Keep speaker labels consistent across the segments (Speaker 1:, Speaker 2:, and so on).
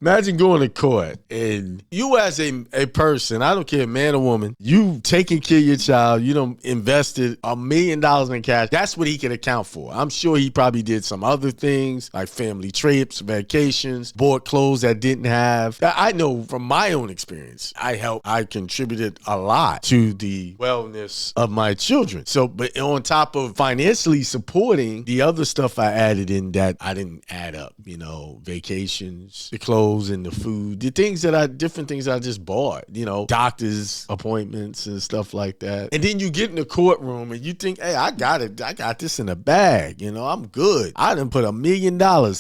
Speaker 1: Imagine going to court and you as a person, I don't care, man or woman, you taking care of your child, you done invested $1 million in cash. That's what he can account for. I'm sure he probably did some other things like family trips, vacations, bought clothes that didn't have. I know from my own experience, I contributed a lot to the wellness of my children. So, but on top of financially supporting the other stuff I added in that I didn't add up, vacations, the clothes and the food, different things I just bought, doctor's appointments and stuff like that. And then you get in the courtroom and you think, hey, I got it. I got this in a bag. I'm good. I done put $1 million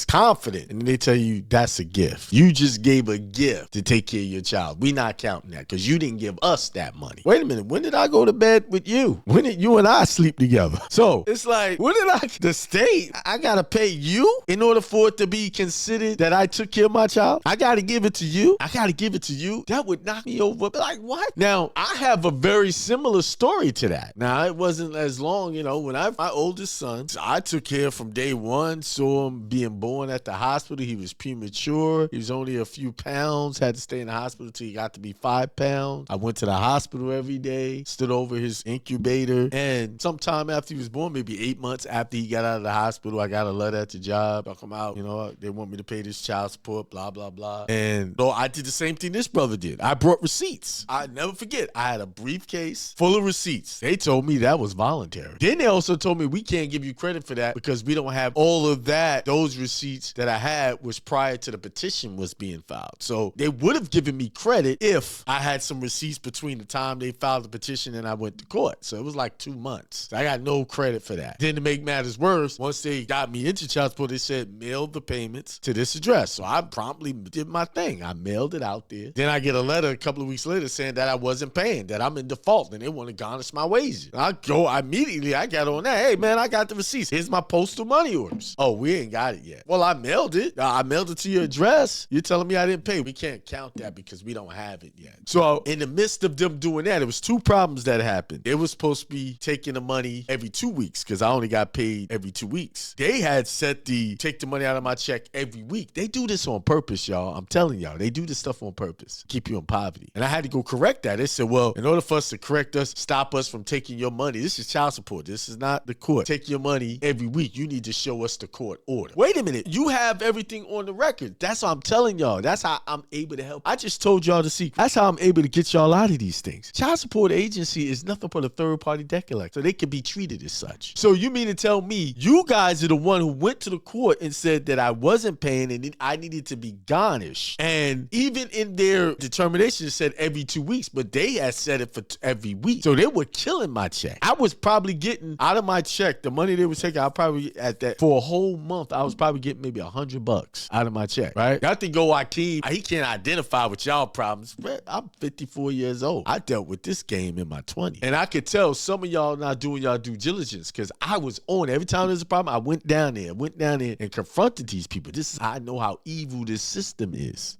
Speaker 1: confident. And they tell you that's a gift. You just gave a gift to take care of your child. We not counting that because you didn't give us that money. Wait a minute. When did I go to bed with you? When did you and I sleep together? So it's like, the state, I got to pay you in order for it to be considered that I took care of my child? I got to give it to you? I got to give it to you? That would knock me over. Like, what? Now, I have a very similar story to that. Now, it wasn't as long, when my oldest son, I took care from day one, saw him being born at the hospital. He was premature. He was only a few pounds, had to stay in the hospital until he got to be 5 pounds. I went to the hospital every day, stood over his incubator, and sometime after he was born, maybe 8 months after he got out of the hospital, I got a letter at the job. I come out, they want me to pay this child support, blah, blah, blah. And so I did the same thing this brother did. I brought receipts. I never forget. I had a briefcase full of receipts. They told me that was voluntary. Then they also told me we can't give you credit for that because we don't have all of that. Those receipts that I had was prior to the petition was being filed. So they would have given me credit if I had some receipts between the time they filed the petition and I went to court. So it was like 2 months. I got no credit for that. Then to make matters worse, once they got me into child support, they said mail the payments to this address. So I promptly did my thing. I mailed it out there. Then I get a letter a couple of weeks later saying that I wasn't paying, that I'm in default, and they want to garnish my wages. I got on that. Hey, man, I got the receipts. Here's my postal money orders. Oh, we ain't got it yet. Well, I mailed it. I mailed it to your address. You're telling me I didn't pay. We can't count that because we don't have it yet. So in the midst of them doing that, it was 2 problems that happened. They were supposed to be taking the money every 2 weeks because I only got paid every 2 weeks. They had set take the money out of my check every week. They do this on purpose, y'all. I'm telling y'all. They do this stuff on purpose. Keep you in poverty. And I had to go correct that. They said, well, in order for us to correct us, stop us from taking your money. This is child support. This is not the court. Take your money every week. You need to show us the court order. Wait a minute. You have everything on the record. That's what I'm telling y'all. That's how I'm able to help. I just told y'all the secret. That's how I'm able to get y'all out of these things. Child support agency is nothing but a third-party debt collector. So they can be treated as such. So you mean to tell me you guys are the one who went to the court and said that I wasn't paying and I needed to be garnished. And even in their determination, it said every 2 weeks, but they had said it for every week. So they were killing my check. I was probably getting out of my check, the money they were taking, I probably at that for a whole month, I was probably getting maybe $100 out of my check, right? I think Akeem, he can't identify with y'all problems. I'm 54 years old. I dealt with this game in my 20s. And I could tell some of y'all not doing y'all due diligence because I was on. Every time there's a problem, I went down there and confronted these people. This is how I know how evil this system is.